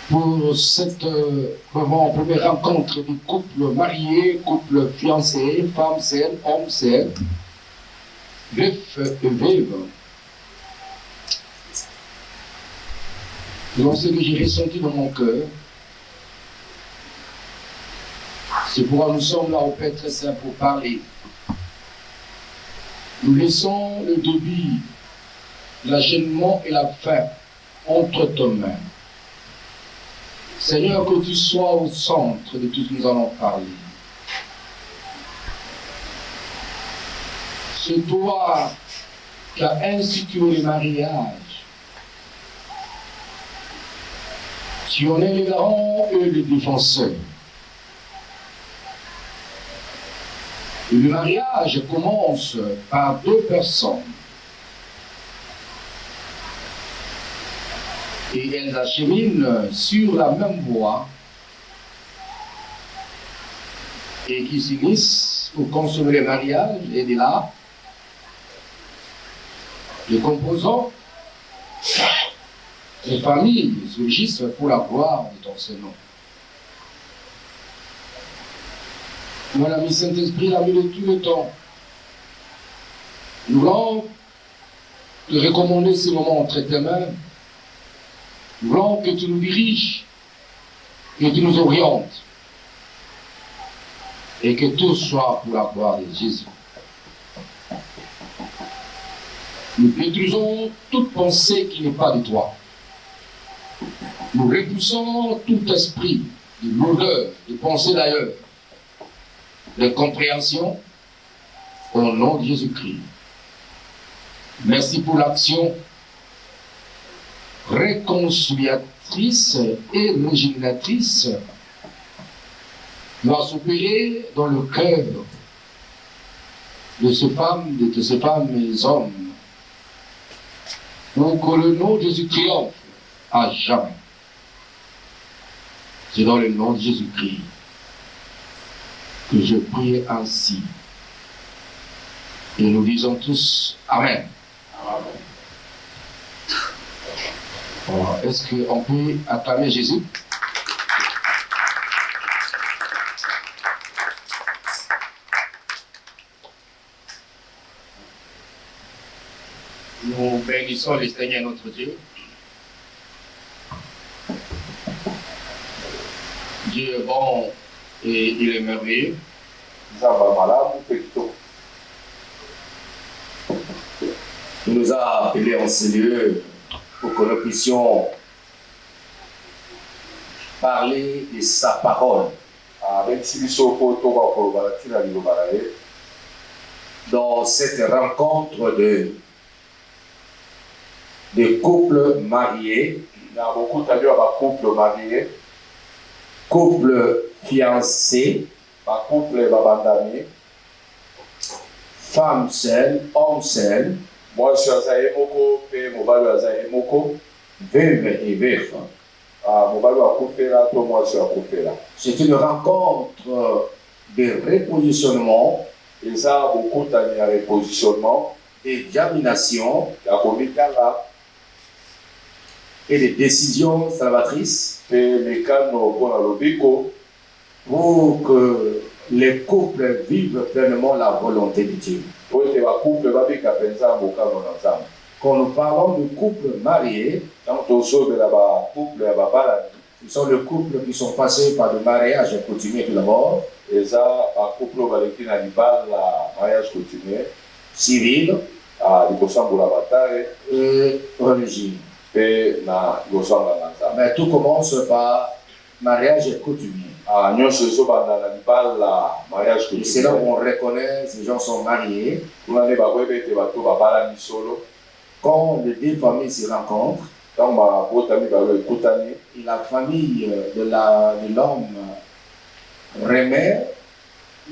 pour cette vraiment première rencontre du couple marié, couple fiancé, femme seule, homme seul, veuf et veuve. Donc ce que j'ai ressenti dans mon cœur, c'est pourquoi nous sommes là au Père très saint pour parler. Nous laissons le début, l'achèvement et la fin entre tes mains. Seigneur, que tu sois au centre de tout ce que nous allons parler. C'est toi qui as institué le mariage. Tu en es le garant et le défenseur. Et le mariage commence par deux personnes. Et elles acheminent sur la même voie et qui s'unissent pour consommer le mariage. Et de là, les composants, les familles surgissent pour la gloire de ton Seigneur. Mon ami Saint-Esprit l'a mis de tout le temps. Nous voulons te recommander ce moment entre tes mains. Nous voulons que tu nous diriges, que tu nous orientes, et que tout soit pour la gloire de Jésus. Nous détruisons toute pensée qui n'est pas de toi. Nous repoussons tout esprit de lourdeur, de pensée d'ailleurs, de compréhension, au nom de Jésus-Christ. Merci pour l'action réconciliatrice et régénératrice doit s'opérer dans le cœur de ces femmes et des hommes pour que le nom de Jésus triomphe à jamais. C'est dans le nom de Jésus-Christ que je prie ainsi. Et nous disons tous Amen. Est-ce qu'on peut acclamer Jésus? Nous bénissons le Seigneur notre Dieu. Dieu est bon et il est merveilleux. Il nous a appelés en ce lieu pour que nous puissions parler de sa parole. Dans cette rencontre de couples mariés, couple fiancé, femme seule, homme seul, veuve et veuf. C'est une rencontre de repositionnement, d'examination et de décisions salvatrices pour que les couples vivent pleinement la volonté de Dieu. Quand nous parlons de couples mariés, ce sont les couples qui sont passés par le mariage coutumier tout d'abord, civil et religieux. Mais tout commence par mariage coutumier. Et c'est là où on reconnaît que ces gens sont mariés. Quand les deux familles se rencontrent, et la famille de l'homme remet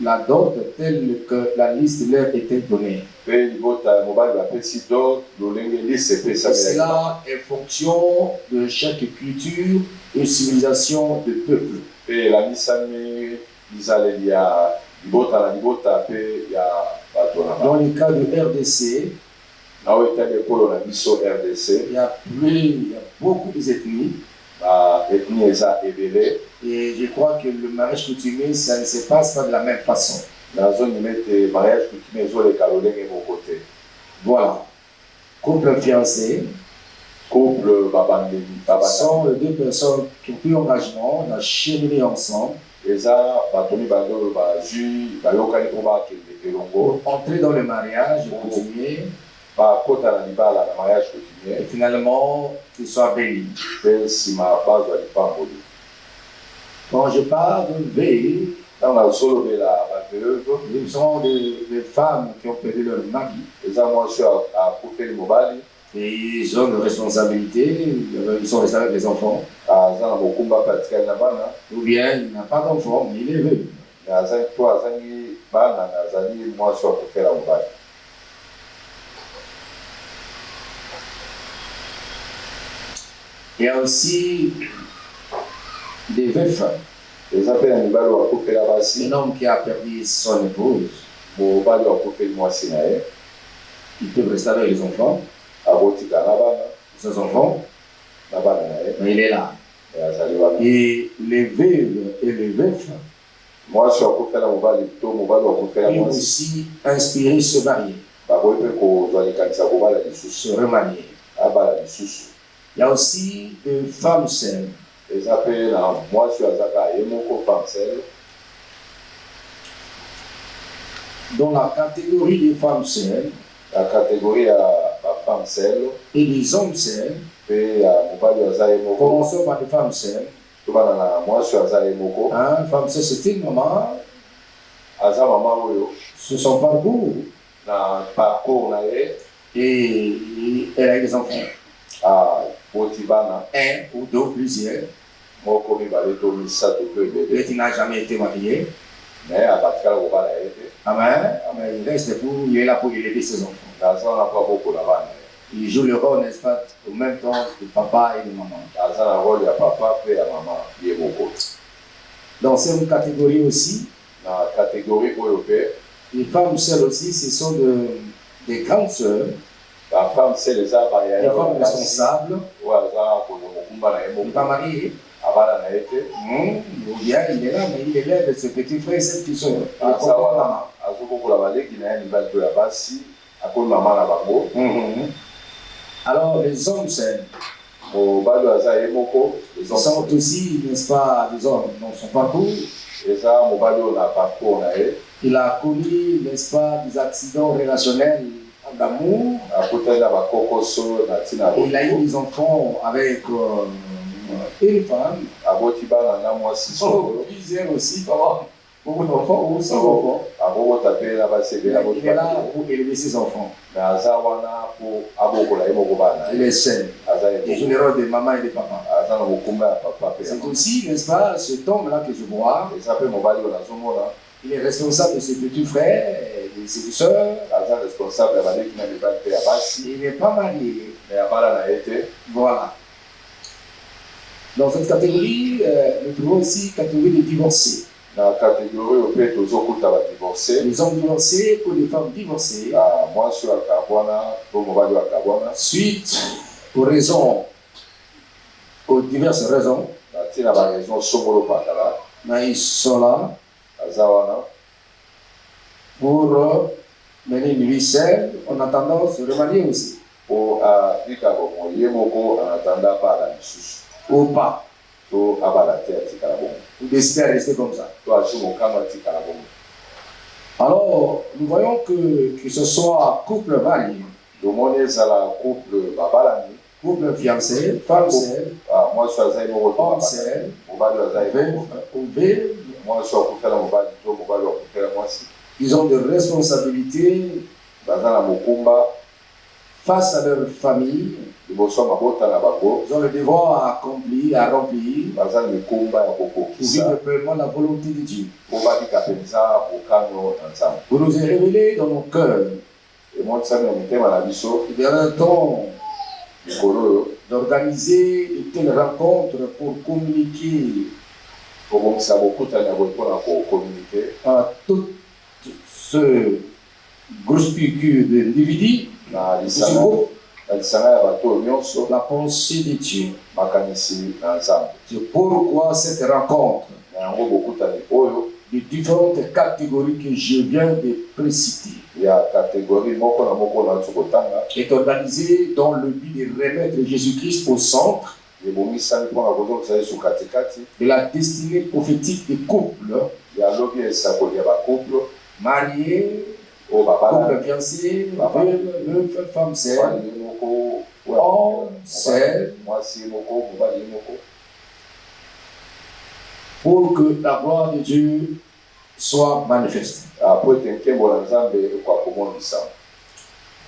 la dot telle que la liste leur était donnée. Et cela est fonction de chaque culture et civilisation de peuple. Dans le cas de RDC, il y a beaucoup d'ethnies. Et je crois que le mariage coutumier, ça ne se passe pas de la même façon. Voilà. Couple fiancé sont les deux personnes qui ont pris engagement dans cheminer ensemble pour entrer dans le mariage coutumier et finalement qu'ils soient bénis. Quand je parle de veille, ils sont des femmes qui ont perdu leur mari. Et ils ont des responsabilités, ils sont restés avec les enfants. Ou bien il n'a pas d'enfants, mais il est veuve. Il y a aussi des veufs. Un homme qui a perdu son épouse, il peut rester avec les enfants, ses enfants, mais il est là. Et les veuves et les veufs peuvent aussi inspirer se marier, se remarier. Il y a aussi des femmes seules. Dans la catégorie des femmes seules, et des hommes seuls, commençons par les femmes seules. Une femme seule, c'est une maman. C'est son parcours. Et elle a des enfants. Un ou deux, plusieurs. Et qui n'a jamais été marié. Amen. Il est là pour élever ses enfants. Il joue le rôle, n'est-ce pas, au même temps de papa et de maman. Dans cette catégorie aussi, les femmes seules aussi, ce sont des grandes sœurs, des femmes responsables, pas mariées. Ou bien il est là, mais il élève ses petits frères et ses petites sœurs. Alors les hommes seuls, ils sont aussi, n'est-ce pas, des hommes dans son parcours. Il a connu, n'est-ce pas, des accidents relationnels d'amour. Il a eu des enfants avec une femme. Plusieurs aussi, beaucoup d'enfants ou sans enfants. Il est là pour élever ses enfants. Il est seul. Il joue le rôle de maman et de papa. C'est aussi, n'est-ce pas, cet homme-là que je vois. Il est responsable de ses petits frères et de ses soeurs. Il n'est pas marié. Voilà. Dans cette catégorie, nous trouvons aussi la catégorie des divorcés. Les hommes divorcés ou les femmes divorcées. Suite aux diverses raisons. Mais ils sont là pour mener une vie saine en attendant de se remarier aussi. Ou pas. Ou décider de rester comme ça. Alors, nous voyons que ce soit couple marié, couple fiancé, femme seule, homme seul, veuve, ils ont des responsabilités face à leur famille. Ils ont le devoir à accomplir, à remplir, pour vivre pleinement la volonté de Dieu. Vous nous avez révélé dans nos cœurs, il y a un temps d'organiser une telle rencontre pour communiquer à tout ce groupuscule d'individus, la pensée de Dieu. C'est pourquoi cette rencontre de différentes catégories que je viens de préciter est organisée dans le but de remettre Jésus-Christ au centre de la destinée prophétique des couples mariés, couple fiancé, veuve, femme seule, homme seul, pour que la gloire de Dieu soit manifeste.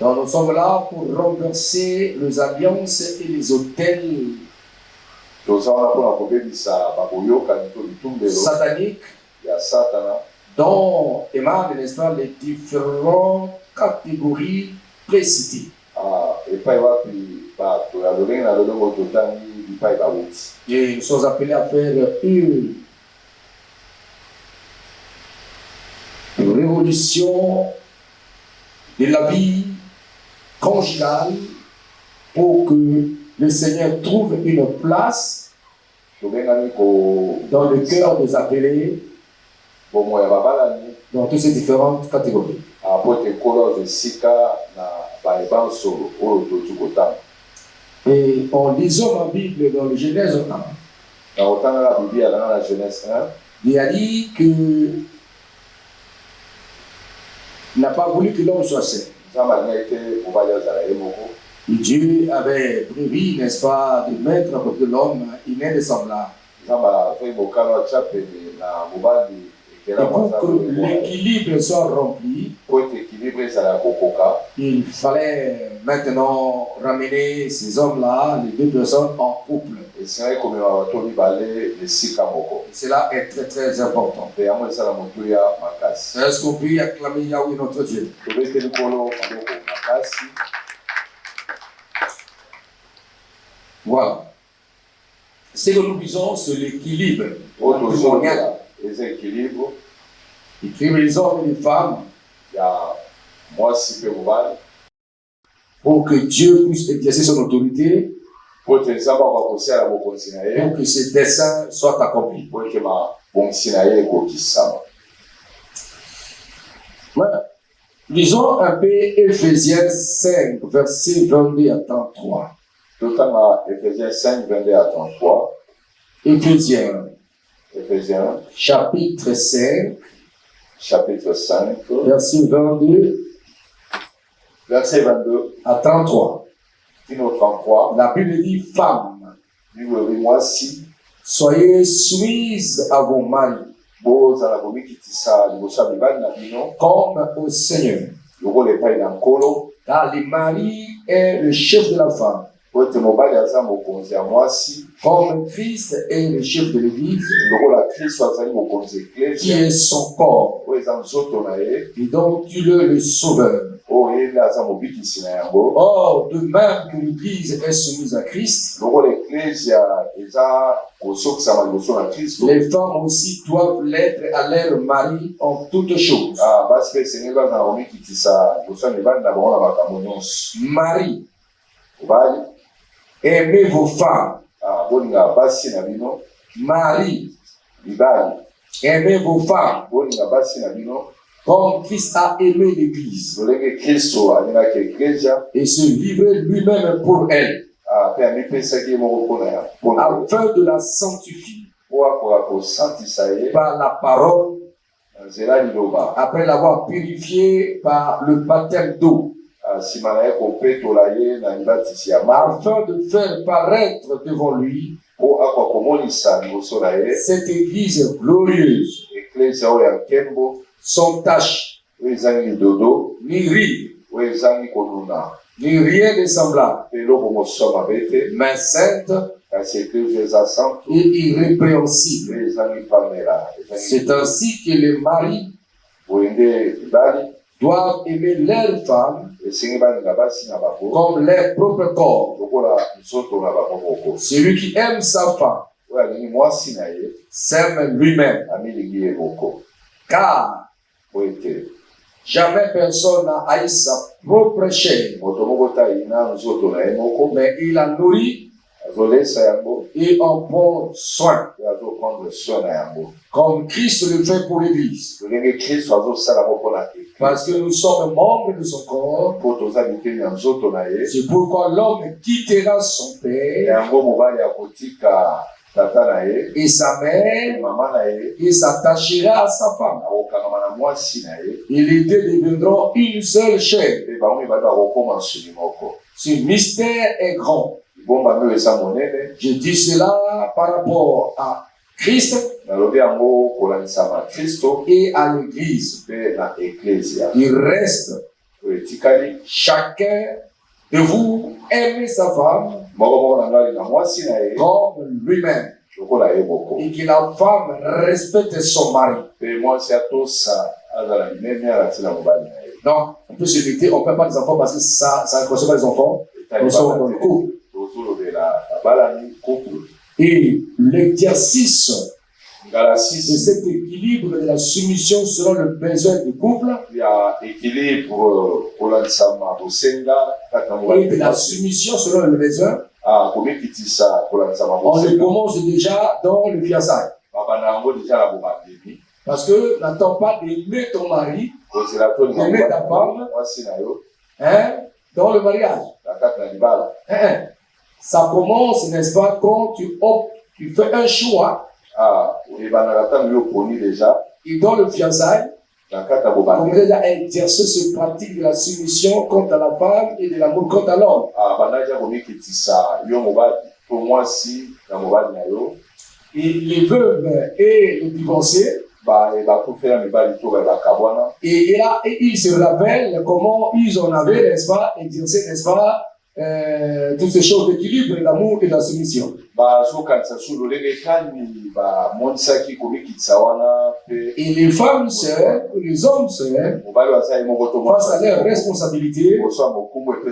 Donc nous sommes là pour renverser les alliances et les autels sataniques dont émanent, n'est-ce pas, les différentes catégories précitées. Et nous sommes appelés à faire une révolution de la vie conjugale pour que le Seigneur trouve une place dans le cœur des appelés dans toutes ces différentes catégories. Et en lisant la Bible dans le Genèse 1, il a dit que il n'a pas voulu que l'homme soit seul. Dieu avait prévu, n'est-ce pas, de mettre à côté de l'homme une aide semblable. Et pour que l'équilibre soit rempli, il fallait maintenant ramener ces hommes-là, les deux personnes, en couple. Et cela est très très important. Est-ce qu'on peut acclamer Yahweh notre Dieu? Voilà. Ce que nous disons, c'est l'équilibre. Écrire les hommes et les femmes pour que Dieu puisse exercer son autorité, pour que ses desseins soient accomplis. Lisons un peu Éphésiens 5, versets 22 à 33. Éphésiens 5, 22 à 33. Éphésiens, chapitre 5, verset 22 à 33. La Bible dit, femmes, soyez soumises à vos maris, comme au Seigneur. Car le mari est le chef de la femme, comme Christ est le chef de l'Église, qui est son corps, et dont il est le sauveur. Or, de même que l'Église est soumise à Christ, les femmes aussi doivent l'être à leur mari en toutes choses. Marie, aimez vos femmes. Marie, aimez vos femmes. Comme Christ a aimé l'Église et se livrer lui-même pour elle, afin de la sanctifier par la parole, après l'avoir purifiée par le baptême d'eau, afin de faire paraître devant lui cette Église glorieuse, sans tache, ni ride, ni rien de semblable, mais sainte et irrépréhensible. C'est ainsi que les maris doivent aimer leurs femmes comme leur propre corps. Celui qui aime sa femme s'aime lui-même. Car Jamais personne n'a haï sa propre chair, mais il la nourrit et en prend soin, comme Christ le fait pour l'Église. Parce que nous sommes membres de son corps, c'est pourquoi l'homme quittera son père et sa mère et s'attachera à sa femme. Et les deux deviendront une seule chair. Ce mystère est grand. Je dis cela par rapport à Christ et à l'Église. Il reste chacun de vous aimer sa femme comme lui-même, et que la femme respecte son mari. Donc, on peut se limiter, on ne peut pas les enfants parce que ça ne concerne pas les enfants. Nous sommes dans le couple. Et l'exercice de cet équilibre de la soumission selon le besoin du couple et de la soumission selon le besoin, on le commence déjà dans le fiançailles. Parce que n'attends pas d'aimer ton mari, d'aimer ta femme, dans le mariage. Ça commence, n'est-ce pas, quand tu fais un choix. Et dans le fiançailles, on déjà à exercer ce pratique de la soumission contre la femme et de l'amour contre l'homme. Et les veuves et les divorcés, et là, ils se rappellent comment ils en avaient, n'est-ce pas, exercé, n'est-ce pas, toutes ces choses d'équilibre, l'amour et la soumission. Et les femmes seules, les hommes seuls, face à leurs responsabilités,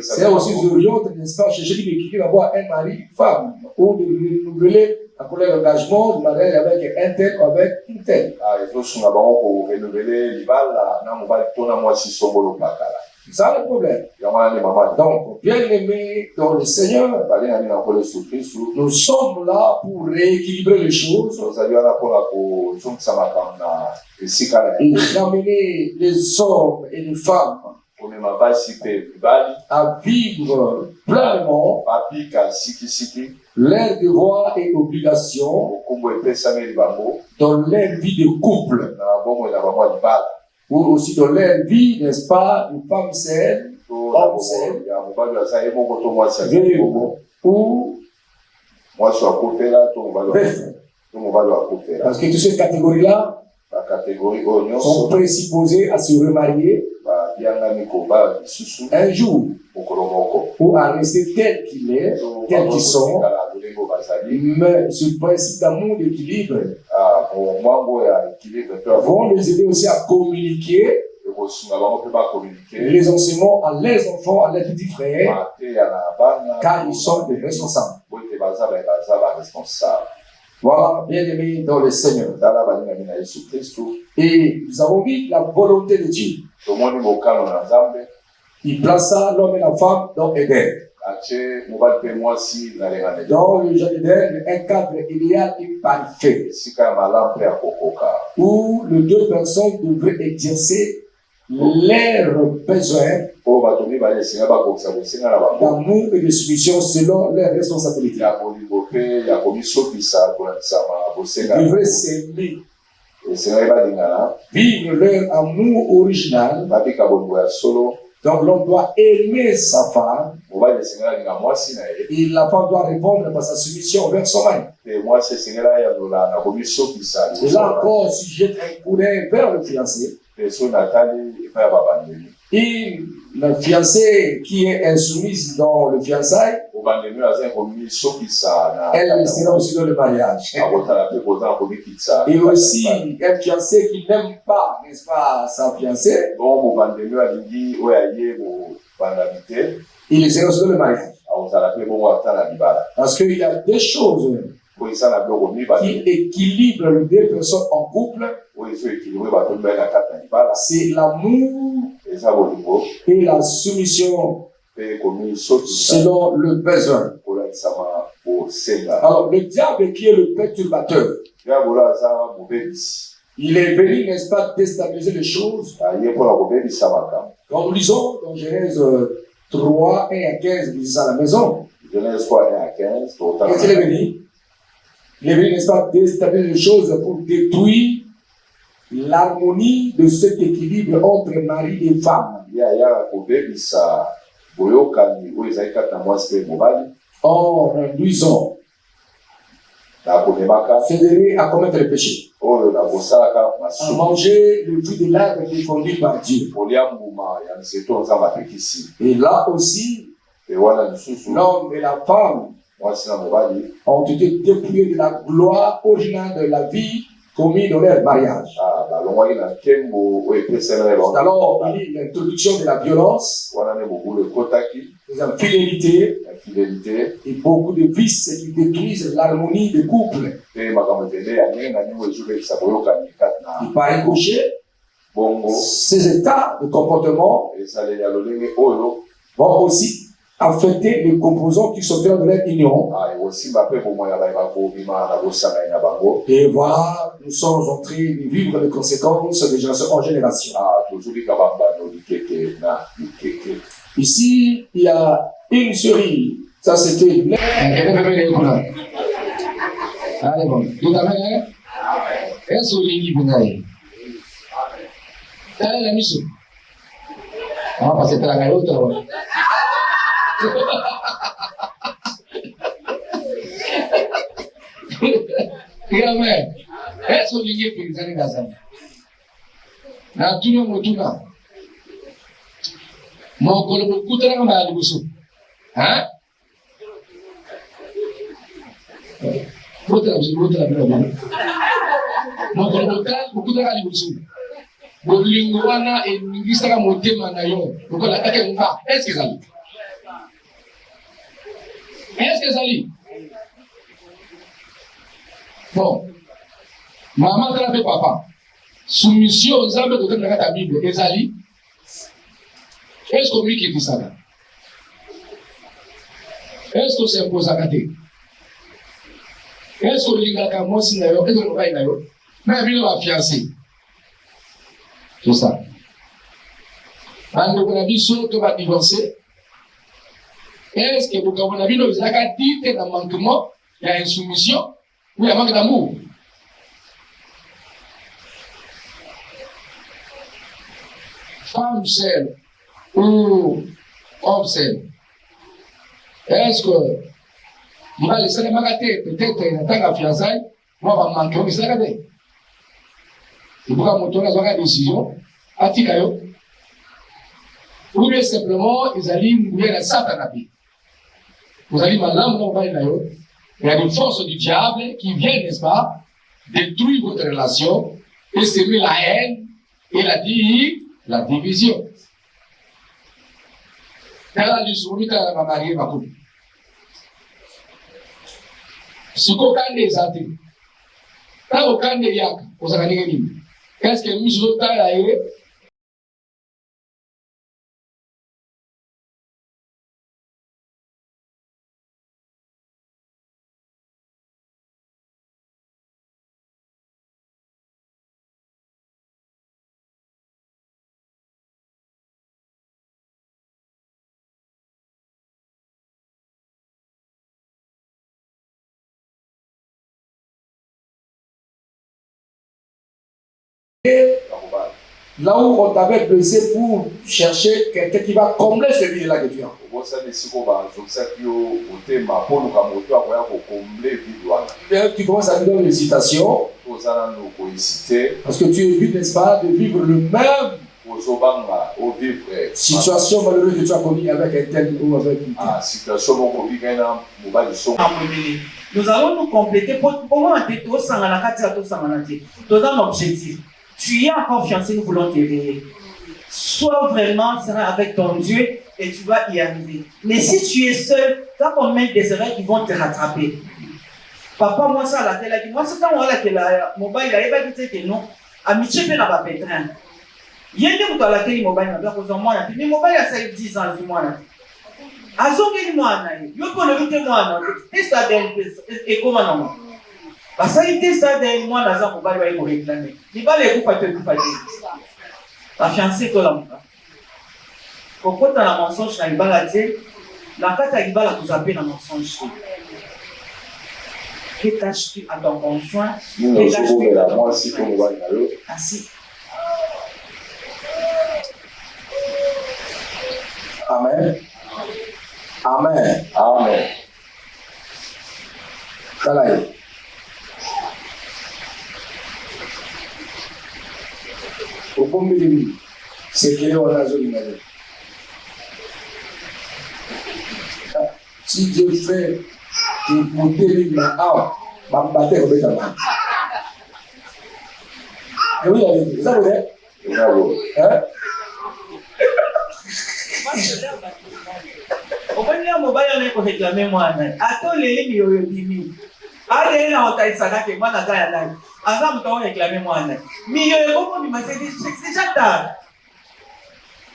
c'est aussi d'orienter, n'est-ce pas, chercher l'équilibre, avoir un mari, une femme, ou de renouveler après l'engagement du mariage avec un tel ou avec une telle. C'est ça le problème. Donc, bien aimé dans le Seigneur, nous sommes là pour rééquilibrer les choses et ramener les hommes et les femmes à vivre pleinement leurs devoirs et obligations dans leur vie de couple, ou aussi dans leur vie, n'est-ce pas, de femmes saines, hommes saines, ou parce que toutes ces catégories-là sont présupposées à se remarier un jour, ou à rester tel qu'il est, tel qu'ils sont, mais ce principe d'amour d'équilibre vont les aider aussi à communiquer les enseignements à leurs enfants, à leurs petits frères, car ils sont des responsables. Voilà, bien aimés dans le Seigneur. Et nous avons vu la volonté de Dieu. Il plaça l'homme et la femme dans Éden. Dans le jardin d'Éden, un cadre idéal et parfait, où les deux personnes devraient exercer leurs besoins d'amour et de soumission selon leurs responsabilités. Ils devraient s'aimer, vivre leur amour original. Donc l'homme doit aimer sa femme et la femme doit répondre par sa soumission vers son mari. Et là encore, si je jette un coup d'œil vers le fiancé, et la fiancée qui est insoumise dans le fiançailles, elle sera aussi dans le mariage. Et aussi, un fiancé qui n'aime pas, n'est-ce pas, sa fiancée, il sera aussi dans le mariage. Parce qu'il y a des choses qui équilibre les deux personnes en couple. C'est l'amour et la soumission selon le besoin. Alors, le diable qui est le perturbateur, il est venu, n'est-ce pas, déstabiliser les choses. Quand nous lisons dans Genèse 3, 1 à 15, nous lisons à la maison. Genèse 3, 1 à 15. Qu'est-ce qu'il est venu? Il est venu, n'est-ce pas, déstabiliser les choses pour détruire l'harmonie de cet équilibre entre mari et femme. En induisant Fédéré à commettre le péché, à manger le fruit de l'arbre défendu par Dieu. Et là aussi, l'homme et la femme ont été dépouillés de la gloire originale de la vie commis dans leur mariage. Alors, il y a l'introduction de la violence, de l'infidélité et beaucoup de vices qui détruisent l'harmonie des couples. Et par ricochet, ces états de comportement vont aussi affecter les composants qui sont dans leur union. Et voilà, nous sommes en train de vivre les conséquences de génération en génération. Ici, il y a une série. Ça, c'était une... Allez, bon. Tout à fait. Est-ce que vous avez la mission? On va passer par la l'autre. Regarde, est-ce que vous avez pris les années d'Azam? Na tout le monde, tout le monde. Mon collègue, beaucoup de gens à l'Iboussou. Hein? Mon collègue, beaucoup de gens à l'Iboussou. Mon linguana et l'ingistara monté manayon. Donc, on attaque un pas. Est-ce que ça lit? Est-ce que ça lit? Bon. Maman trappe papa. Soumission aux âmes de la Bible. Et ça lit? Est-ce que lui qui dit ça là? Est-ce que c'est imposé à côté? Est-ce que l'ingaka moi si n'a pas, est-ce que nous va y aller? Mais il va fiancé. C'est ça. Quand on a vu sur que va divorcer, est-ce que vous avez vu nous avons dit qu'il y a un manquement, il y a une soumission, ou il y a un manque d'amour? Femme seule ou homme seul, est-ce que il va laisser les magatés, peut-être en tant que fiançailles, moi, je vais manquer, mais c'est la gade. Il faut que mon tour une décision, à Tikayo, ou bien simplement, ils allaient mourir la satanapi. Vous allez m'aller dans le il y a des forces du diable qui viennent, n'est-ce pas, détruire votre relation et semer la haine et la division. Kala lisumita na marié makumi. Siko kande zate. Tako kande yaka, usakanike nini? Est-ce que miso tala ire? Là où on t'avait blessé pour chercher quelqu'un qui va combler ce vide-là que tu as. Et tu commences à me donner une hésitation. Parce que tu évites, n'est-ce pas, de vivre le même situation malheureuse que tu as connue avec un tel ou avec une telle. Nous allons nous compléter pour un objectif. Tu es encore fiancé, nous voulons t'éveiller. Sois vraiment serein avec ton Dieu et tu vas y arriver. Mais si tu es seul, tu as combien de désirs qui vont te rattraper? Papa, moi, ça, la télé, moi, c'est quand on a la mobile, il va dire que non, à Michel, il n'a pas pétrin. Il y a des gens qui ont la télé mobile, mais mobile, ça a 10 ans, du moins. Azongi mwana yopo le vite mwana testa den et comment non parce que testa den mwana za mobali wa iko réclamer ni bale kupa te la fiancée to la muka kokota na mensonge na ibala te la kata ibala kuzape na mensonge que tâches-tu à ton conjoint que tâches-tu à ton conjoint ainsi. Amen. Amen. Amen. Kalaye. Okombeli sekele wana zolimale. Si Dieu fait que moteli na awa bambate obeta ma. Et oui, allez, ça vous est? Hein? Okonya mobile na ko réclamer mwana atoleli ni yoyo bimi ade na otaisaka ke mwana za ya ndani aza mto réclamer mwana mi yoyo boko ni masedi c'est jata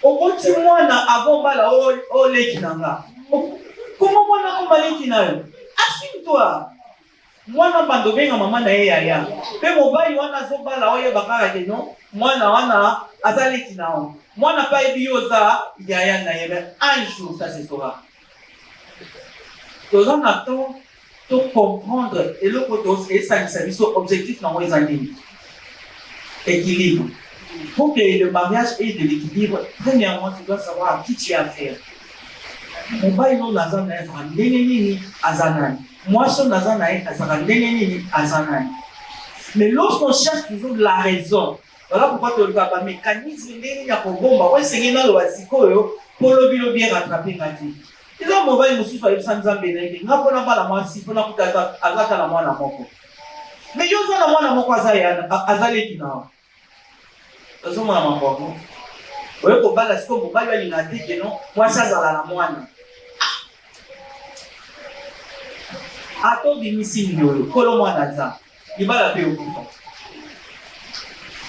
okoti mwana avant bala o leki nanga comment mwana ko maleki nayo asime-toi mwana bando benga mama na ye yaya pe mobile wana zo bala oye bakara ke non mwana wana azaleki nao mwana pa ebioza yaya na yebe un jour ça se saura. Nous en attendons de comprendre et le côté et ça c'est objectif dans les années. Équilibre. Pour que le mariage ait de l'équilibre, premièrement tu dois savoir à qui tu as affaire. Mon bail non nazan na ezra ndenge azanani. Moi son nazan na ezra ndenge azanani. Mais lorsqu'on cherche toujours de la raison, voilà pourquoi tu as un mécanisme ndenge ya kobomba ouais c'est na lo wasikoyo pour le bien rattraper ngati. Ils ont mobile aussi sur les Sanzambé, ils n'ont pas la moitié, ils n'ont pas la moitié. Mais ils ont la moitié à Zalé qui n'a. Ils ont la moitié. Vous voyez, pour balancer comme vous voyez, il a dit que non, moi ça, ça la moitié. À toi, il m'y signe, colombo naza, il va la paix au coup.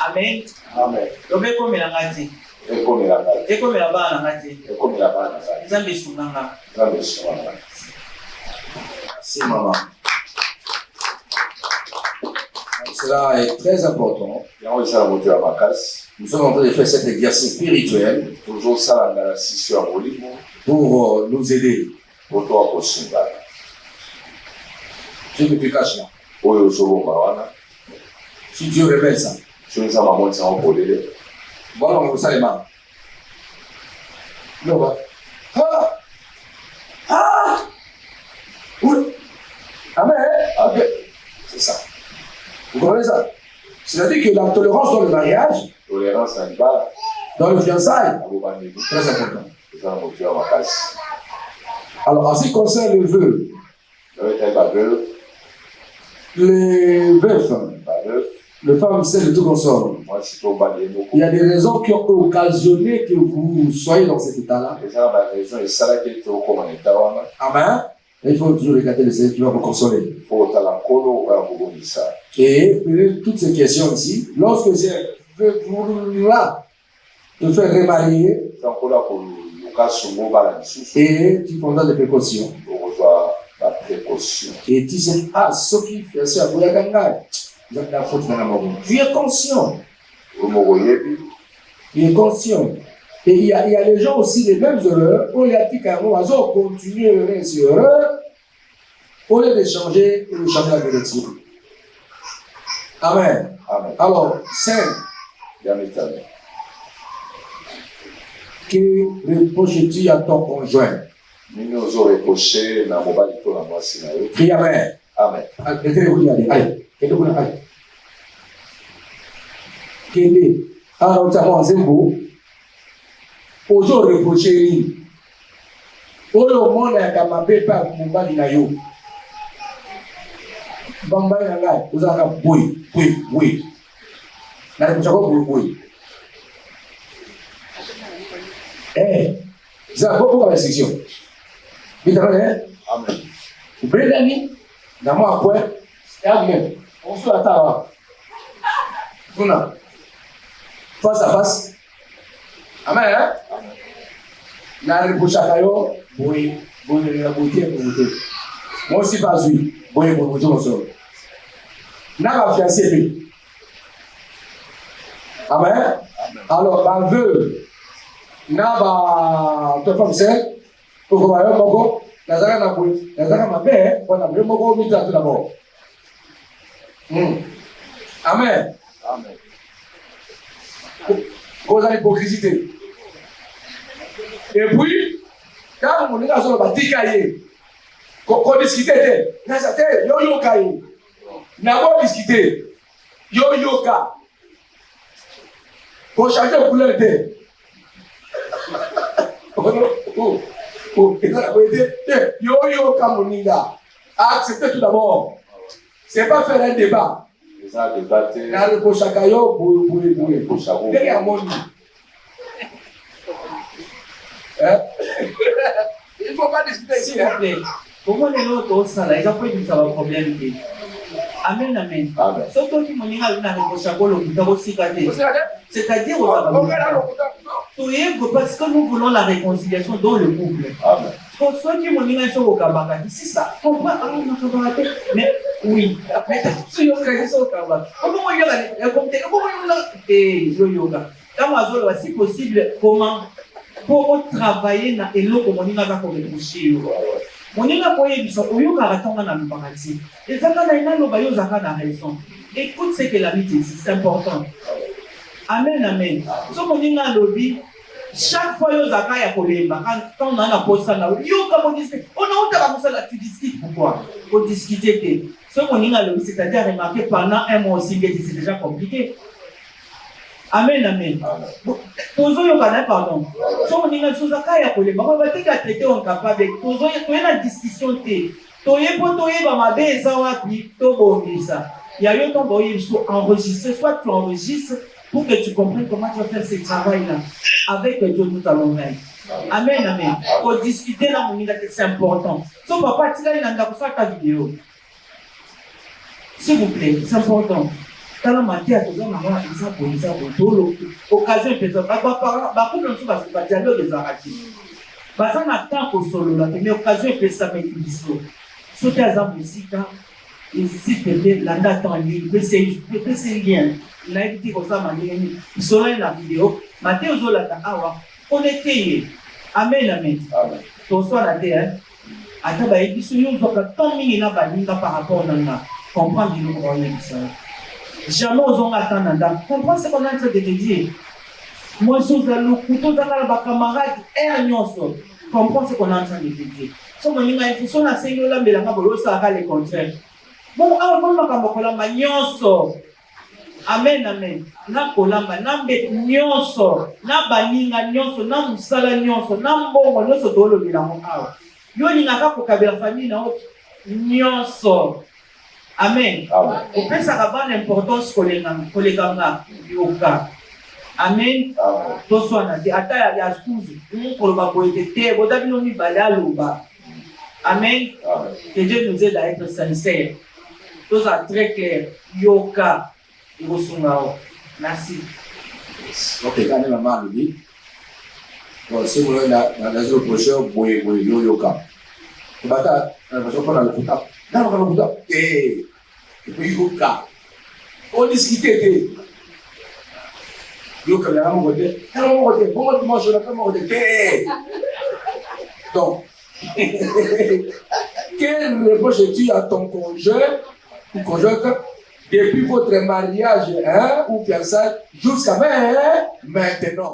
Amen. Amen. Donc, comme il a dit. Et comme il a dit. Et comme il a dit. Et comme il a dit. Ils ont des souvenirs. Merci maman. Cela est très important. Nous sommes en train de faire cet exercice spirituel pour nous aider. Ce que tu caches là. Si Dieu révèle ça. Voilà, on vous salue. Non, oui. Amen. Okay. C'est ça. Vous comprenez ça? C'est-à-dire que la tolérance dans le mariage, dans le fiançailles, très important. Alors, en ce qui concerne le vœu, les veufs, le femme celle de tout consort. Il y a des raisons qui ont occasionné que vous soyez dans cet état-là. Amen. Il faut toujours regarder le Seigneur qui va vous consoler. Et toutes ces questions ici, lorsque j'ai voulu là te faire remarier, et tu prendras des précautions. Et tu sais, ce qui fait ça, tu es conscient. Tu es conscient. Et il y a les gens aussi, les mêmes erreurs, où il y a dit qu'à un moment, ils ont continué sur erreur, au lieu de changer et de changer la direction. Amen. Amen. Alors, 5. Que reproches-tu à ton conjoint? Prie Amen. Amen. Allez. Kende, alors tu as un zembo. Aujourd'hui reprocher. Oyo mona kamabe pa mumbali na yo. Bamba na ngai, uzaka boy. Na reprocher ko boy. Ça beaucoup de restrictions. Amen. Brendani, na moi après Et amen. On se attend. Face à face. Amen. Hein? Na reprochaka yo, boye la beauté. Moi aussi pas vu, boye pour beauté mon sort. Na va fiancé lui. Amen. Alors ma veuve na ba to femme c'est pour voir yo moko, nazaka na boye, nazaka mabe, on a boye moko mi tout d'abord. Amen. Amen. Cause de l'hypocrisie. Et puis, quand on est dans un bâtiment, qu'on discute, yo kaye, n'avons discuté, yo ka, pour changer de couleur de. Yo ka moninga, acceptez tout d'abord. C'est pas faire un débat. Ça débattre. Na le chaka yo boye. Derrière mon lit. Il ne faut pas discuter ici. S'il vous plaît, comment les autres ça là, ils ont pas dit ça va problème. Amen, amen. Surtout qui m'ont dit que na le chaka lo kita aussi kate. C'est-à-dire aux amis. Parce que nous voulons la réconciliation dans le couple. Amen. Pour ceux qui m'ont dit que au Kabaka, c'est ça. Comprends? Mais oui. Mais si vous avez ça au Kabaka, comment on y a yoga. Quand si possible, comment pour travailler na elo comme on y a comme le coucher. On y a pour y dire au yoga ratonga na paradis. Et ça quand il y a le bayo zaka na raison. Écoute ce que l'amitié c'est important. Amen, amen. So on y a lobby. Chaque fois, il y a un problème. Quand on a un poste, on a tu discutes. Pourquoi? Pour discuter. Ce qu'on a, c'est-à-dire remarquer pendant un mois aussi, c'est déjà compliqué. Amen, amen. Toujours, il y a pardon. Si on a une chose à faire, on va traiter en capable. Toujours, il y a une discussion. Il y a eu ton enregistrer, soit tu enregistres. Pour que tu comprennes comment tu vas faire ce travail-là. Avec Dieu, nous allons faire. Amen, amen. Pour discuter là, c'est important. So, papa, tu as ta vidéo. S'il vous plaît, c'est important. Dans la matière, tu as occasion de dialogue des arrêtés. Parce qu'on attend qu'au solo, la première occasion est ça, mais il dit ça. Sauter à la musique, et si tu es là, dans c'est bien. Il a été comme ça, il sera la vidéo. Matthieu Zolata Awa, on était. Amen, amen. Ton soit la terre. Attends, il dit que tant mieux par rapport à nous. Comprendre du croyant ça. Jamais on attend. Comprends ce qu'on a en train de te dire. Moi, je suis le couteau dans la camarade et nyonso. Comprends ce qu'on est en train de te dire. Si on a une fonction à ces là, mais la cabolo, ça va le contraire. Bon, alors, on va nyonso. Amen, amen. Na kolamba, na mbet nyonso, na baninga nyonso, na musala nyonso, na mbongo nyonso tolo bila awa. Yo ninga ko kabela famille na nyonso. Amen. Au plus ça va l'importance kolekanga yoka. Amen. To so na di ata ya excuse. Ko ba ko etete, bo dabino mi balalo ba. Amen. Que Dieu nous aide à être sincères. Tout ça très clair. Yoka. Merci. Ok, quand on a mal dit, bon, si vous avez un prochain, vous yoka. Le bâtard, on a le putain. Non, on a le putain. Et puis yoka. On discutait. Yoka, il y a un côté. Bon, dimanche, on a fait mon côté. Donc, quel reproche tu à ton conjoint ou conjointe? Depuis votre mariage ou fiançailles jusqu'à maintenant.